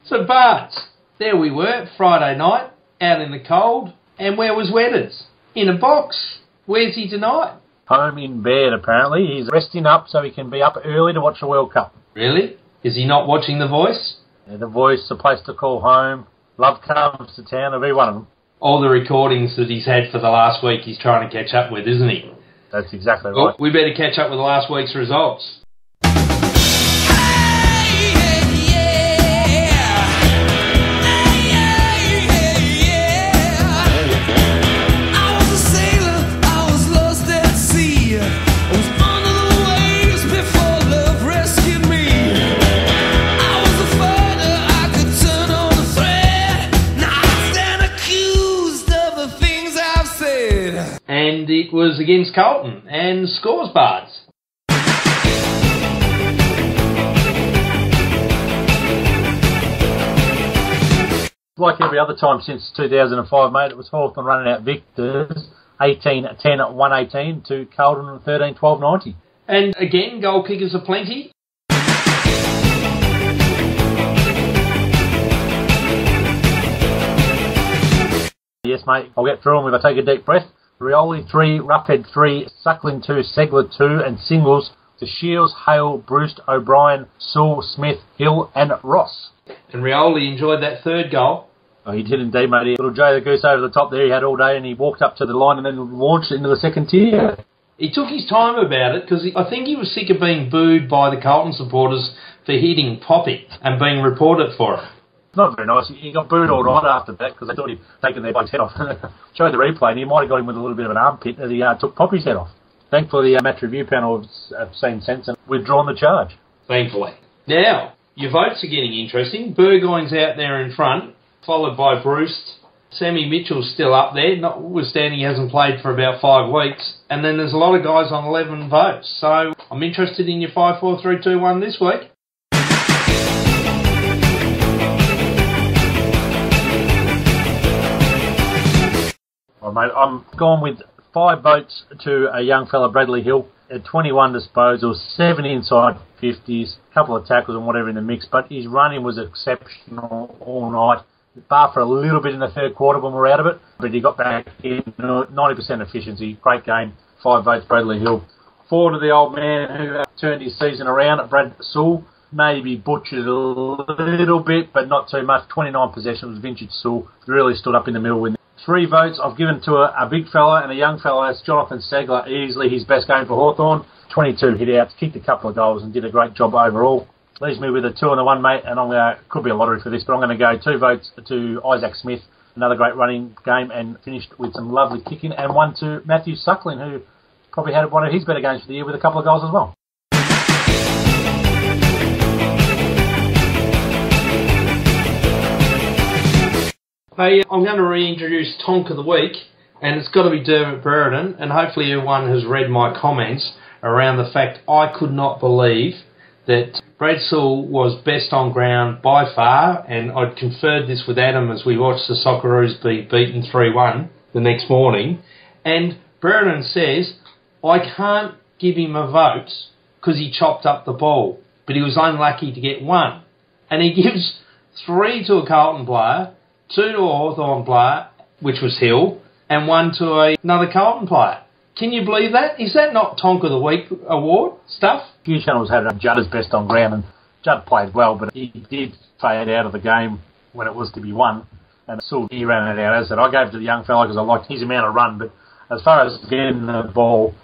So, Bards, there we were, Friday night, out in the cold, and where was Wedders? In a box. Where's he tonight? Home in bed, apparently. He's resting up so he can be up early to watch the World Cup. Really? Is he not watching The Voice? Yeah, The Voice, a place to call home. Love Comes to Town, will be one of them. All the recordings that he's had for the last week he's trying to catch up with, isn't he? That's exactly right. Well, we better catch up with last week's results. And it was against Carlton, and scores, Bards. Like every other time since 2005, mate, it was Hawthorn running out victors, 18-10-118 to Carlton 13-12-90. And again, goal kickers aplenty. Yes, mate, I'll get through them if I take a deep breath. Rioli 3, Roughhead 3, Suckling 2, Segler 2, and singles to Shields, Hale, Bruce, O'Brien, Sewell, Smith, Hill, and Ross. And Rioli enjoyed that third goal. Oh, he did indeed, mate. Little Joe the Goose over the top there he had all day, and he walked up to the line and then launched into the second tier. He took his time about it because I think he was sick of being booed by the Carlton supporters for hitting Poppy and being reported for it. Not very nice. He got booed all right after that because they thought he'd taken their bloke's head off. Showed the replay and he might have got him with a little bit of an armpit as he took Poppy's head off. Thankfully, the match review panel have seen sense and withdrawn the charge. Thankfully. Now, your votes are getting interesting. Burgoyne's out there in front, followed by Bruce. Sammy Mitchell's still up there, notwithstanding he hasn't played for about 5 weeks. And then there's a lot of guys on 11 votes. So I'm interested in your 5, 4, 3, 2, 1 this week. Well, mate, I'm going with 5 votes to a young fella, Bradley Hill, at 21 disposals, 7 inside 50s, a couple of tackles and whatever in the mix, but his running was exceptional all night, bar for a little bit in the third quarter when we were out of it, but he got back in, 90% efficiency, great game, 5 votes, Bradley Hill. 4 to the old man who turned his season around, Brad Sewell, maybe butchered a little bit, but not too much, 29 possessions, Vintage Sewell, really stood up in the middle with 3 votes I've given to a big fella and a young fella. That's Jonathan Segler, easily his best game for Hawthorn. 22 hit-outs, kicked a couple of goals and did a great job overall. Leaves me with a 2 and a 1, mate, and could be a lottery for this, but I'm going to go 2 votes to Isaac Smith, another great running game, and finished with some lovely kicking, and 1 to Matthew Suckling, who probably had one of his better games for the year with a couple of goals as well. Hey, I'm going to reintroduce Tonk of the Week, and it's got to be Dermot Brereton, and hopefully everyone has read my comments around the fact I could not believe that Brad Sewell was best on ground by far, and I'd conferred this with Adam as we watched the Socceroos be beaten 3-1 the next morning, and Brereton says, I can't give him a vote because he chopped up the ball, but he was unlucky to get 1. And he gives 3 to a Carlton player, 2 to a Hawthorn player, which was Hill, and 1 to another Carlton player. Can you believe that? Is that not Tonk of the Week award stuff? A few channels had Judd as best on ground, and Judd played well, but he did fade out of the game when it was to be won, and Sewell, he ran it out. As I said, I gave it to the young fella because I liked his amount of run, but as far as getting the ball,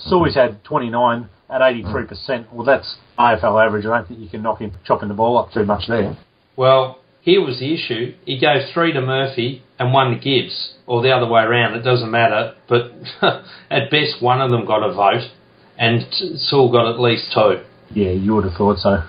Sewell's had 29 at 83%. Well, that's AFL average. I don't think you can knock him chopping the ball up too much there. Well, here was the issue. He gave 3 to Murphy and 1 to Gibbs, or the other way around. It doesn't matter. But at best, one of them got a vote, and Sewell got at least 2. Yeah, you would have thought so.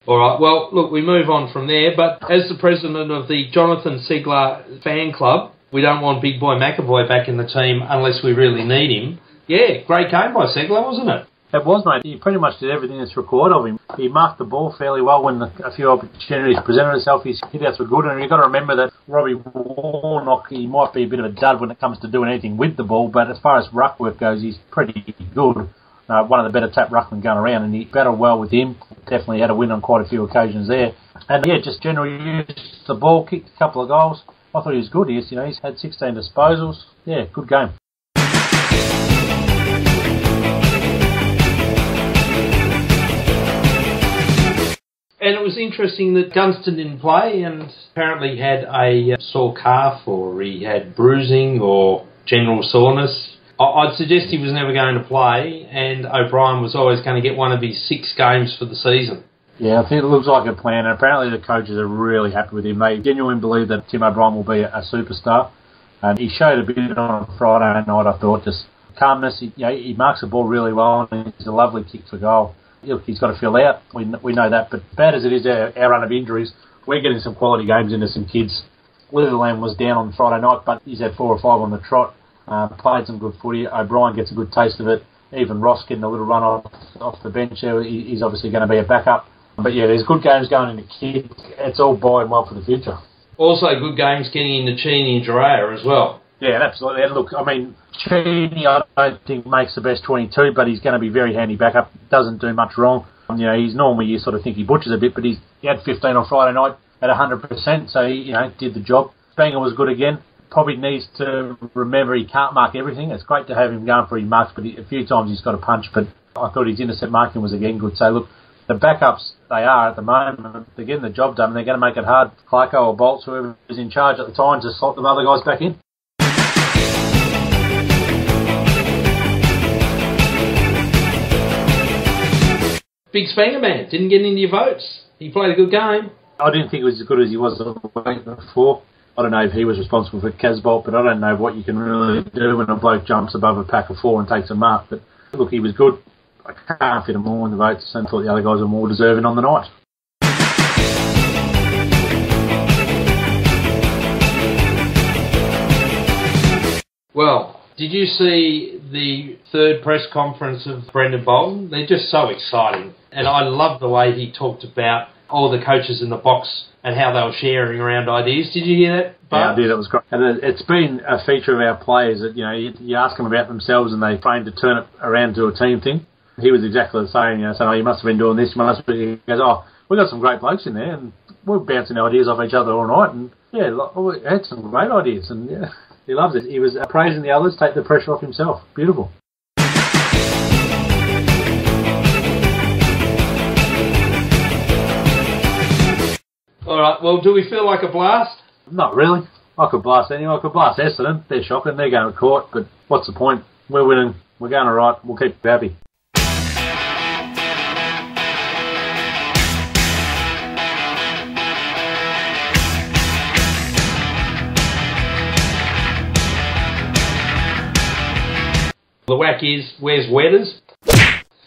All right, well, look, we move on from there. But as the president of the Jonathan Segler fan club, we don't want Big Boy McAvoy back in the team unless we really need him. Yeah, great game by Segler, wasn't it? It was, mate. He pretty much did everything that's required of him. He marked the ball fairly well when a few opportunities presented itself. His hit-outs were good, and you've got to remember that Robbie Warnock, he might be a bit of a dud when it comes to doing anything with the ball, but as far as ruck work goes, he's pretty good. One of the better tap ruckmen going around, and he battled well with him. Definitely had a win on quite a few occasions there. And yeah, just generally used the ball, kicked a couple of goals. I thought he was good. He's had 16 disposals. Yeah, good game. And it was interesting that Gunston didn't play and apparently had a sore calf, or he had bruising or general soreness. I'd suggest he was never going to play, and O'Brien was always going to get one of his 6 games for the season. Yeah, I think it looks like a plan, and apparently the coaches are really happy with him. They genuinely believe that Tim O'Brien will be a superstar, and he showed a bit on Friday night, I thought, just calmness. He marks the ball really well, and it's a lovely kick for goal. Look, he's got to fill out. We know that, but bad as it is, our run of injuries, we're getting some quality games into some kids. Litherland was down on Friday night, but he's had 4 or 5 on the trot. Played some good footy. O'Brien gets a good taste of it. Even Ross getting a little run off the bench there. He's obviously going to be a backup. But yeah, there's good games going into kids. It's all buying well for the future. Also good games getting into Cheney and Jiraiya as well. Yeah, absolutely. And look, I mean, Cheney I don't think makes the best 22, but he's going to be very handy backup. Doesn't do much wrong. He's normally, you sort of think he butchers a bit, but he had 15 on Friday night at 100%, so he did the job. Banger was good again. Probably needs to remember he can't mark everything. It's great to have him going for his marks, but a few times he's got a punch. But I thought his intercept marking was again good. So look, the backups they are at the moment, they're getting the job done, and they're going to make it hard. Heiko or Bolts, whoever is in charge at the time, to slot the other guys back in. Big Spanger man didn't get any votes. He played a good game. I didn't think it was as good as he was the week before. I don't know if he was responsible for Casbolt, but I don't know what you can really do when a bloke jumps above a pack of 4 and takes a mark. But look, he was good. I can't fit him all in the votes, and thought the other guys were more deserving on the night. Well, did you see the third press conference of Brendan Bolton? They're just so exciting. And I love the way he talked about all the coaches in the box and how they were sharing around ideas. Did you hear that, Bart? Yeah, I did. It was great. And it's been a feature of our players that, you ask them about themselves and they train to turn it around to a team thing. He was exactly the same, saying, you must have been doing this, He goes, we've got some great blokes in there and we're bouncing ideas off each other all night. And, yeah, we had some great ideas. And, yeah, he loves it. He was praising the others, take the pressure off himself. Beautiful. All right, well, do we feel like a blast? Not really. I could blast anyone. I could blast Essendon. They're shocking. They're going to court. But what's the point? We're winning. We're going all right. We'll keep happy. The whack is, where's Wedders?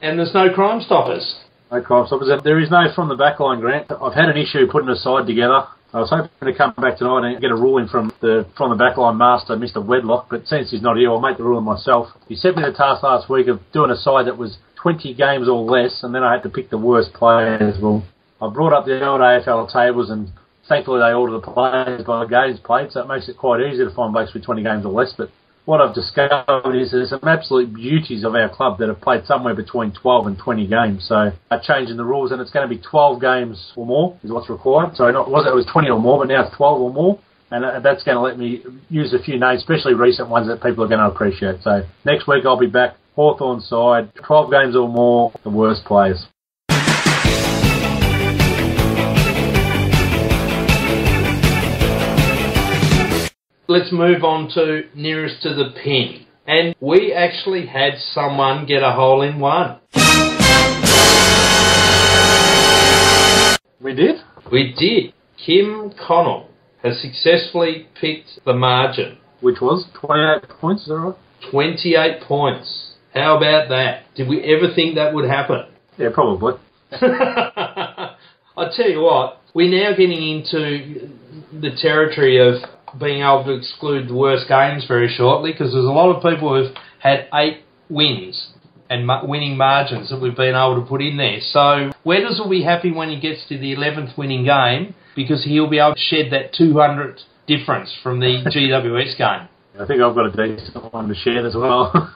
And there's no Crime Stoppers. No Crime Stoppers. There is no From the Backline, Grant. I've had an issue putting a side together. I was hoping to come back tonight and get a ruling from the Backline master, Mr. Wedlock, but since he's not here, I'll make the ruling myself. He set me the task last week of doing a side that was 20 games or less, and then I had to pick the worst players. Well, I brought up the old AFL tables, and thankfully they order the players by games played, so it makes it quite easy to find blokes with 20 games or less. But what I've discovered is there's some absolute beauties of our club that have played somewhere between 12 and 20 games. So I'm changing the rules, and it's going to be 12 games or more is what's required. So it was 20 or more, but now it's 12 or more. And that's going to let me use a few names, especially recent ones that people are going to appreciate. So next week I'll be back, Hawthorn side, 12 games or more, the worst players. Let's move on to nearest to the pin. And we actually had someone get a hole in one. We did? We did. Kim Connell has successfully picked the margin. Which was 28 points, is that right? 28 points. How about that? Did we ever think that would happen? Yeah, probably. I tell you what, we're now getting into the territory of being able to exclude the worst games very shortly, because there's a lot of people who've had 8 wins and winning margins that we've been able to put in there. So Wedders will be happy when he gets to the 11th winning game because he'll be able to shed that 200 difference from the GWS game. I think I've got a decent one to share as well.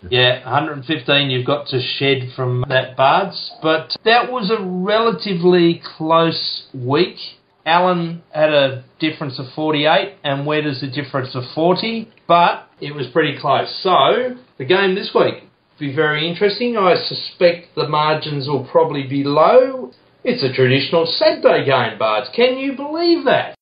Yeah, 115 you've got to shed from that Bards. But that was a relatively close week. Allen had a difference of 48 and Wedders a difference of 40, but it was pretty close. So the game this week will be very interesting. I suspect the margins will probably be low. It's a traditional Saturday game, Bards. Can you believe that?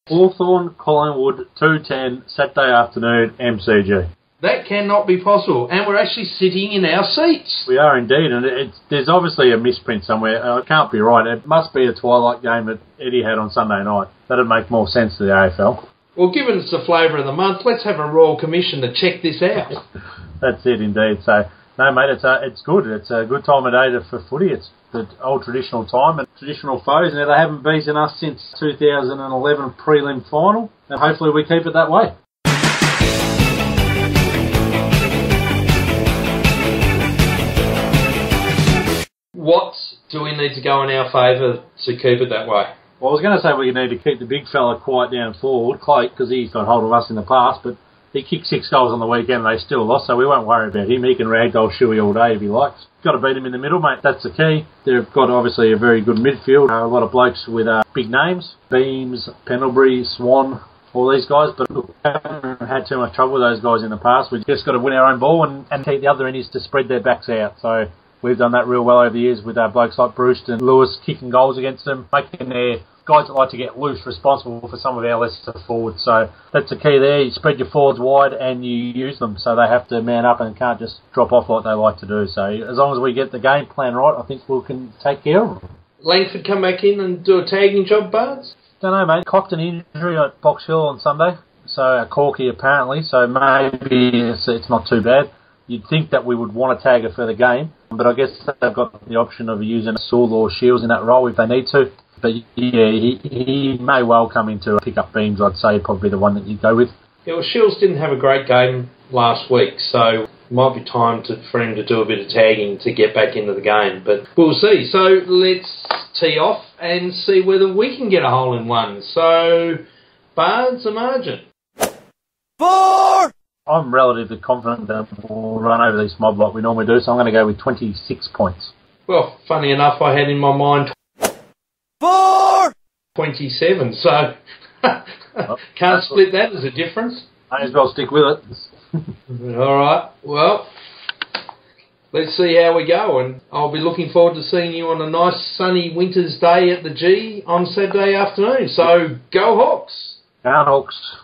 Hawthorn, Collingwood, 2:10, Saturday afternoon, MCG. That cannot be possible. And we're actually sitting in our seats. We are indeed, and there's obviously a misprint somewhere. It can't be right. It must be a twilight game that Eddie had on Sunday night. That'd make more sense to the AFL. Well, given it's the flavour of the month, let's have a Royal Commission to check this out. That's it, indeed. So, no, mate, it's good. It's a good time of day for footy. It's the old traditional time and traditional foes. Now, they haven't beaten us since 2011 prelim final, and hopefully we keep it that way. What do we need to go in our favour to keep it that way? Well, I was going to say we need to keep the big fella quiet down forward, Clay, because he's got hold of us in the past, but he kicked 6 goals on the weekend and they still lost, so we won't worry about him. He can ragdoll Shuey all day if he likes. Got to beat him in the middle, mate. That's the key. They've got, obviously, a very good midfield. A lot of blokes with big names. Beams, Pendlebury, Swan, all these guys, but look, we haven't had too much trouble with those guys in the past. We've just got to win our own ball and keep the other end is to spread their backs out. So we've done that real well over the years with our blokes like Bruce and Lewis kicking goals against them, making their guys that like to get loose responsible for some of our lesser forwards. So that's the key there. You spread your forwards wide and you use them so they have to man up and can't just drop off like they like to do. So as long as we get the game plan right, I think we can take care of them. Langford come back in and do a tagging job, Bards? Don't know, mate. Copped an injury at Box Hill on Sunday. So a corky apparently. So maybe it's not too bad. You'd think that we would want to tag her for the game, but I guess they've got the option of using Sewell or Shields in that role if they need to. But yeah, he may well come in to pick up Beams, I'd say, probably the one that you'd go with. Yeah, well, Shields didn't have a great game last week, so it might be time for him to do a bit of tagging to get back into the game. But we'll see. So let's tee off and see whether we can get a hole in one. So, Bards, a margin. 4! I'm relatively confident that we'll run over these mob like we normally do, so I'm going to go with 26 points. Well, funny enough, I had in my mind 4! 27, so can't split that as a difference. May as well stick with it. All right, well, let's see how we go, and I'll be looking forward to seeing you on a nice sunny winter's day at the G on Saturday afternoon. So, go Hawks! Go Hawks!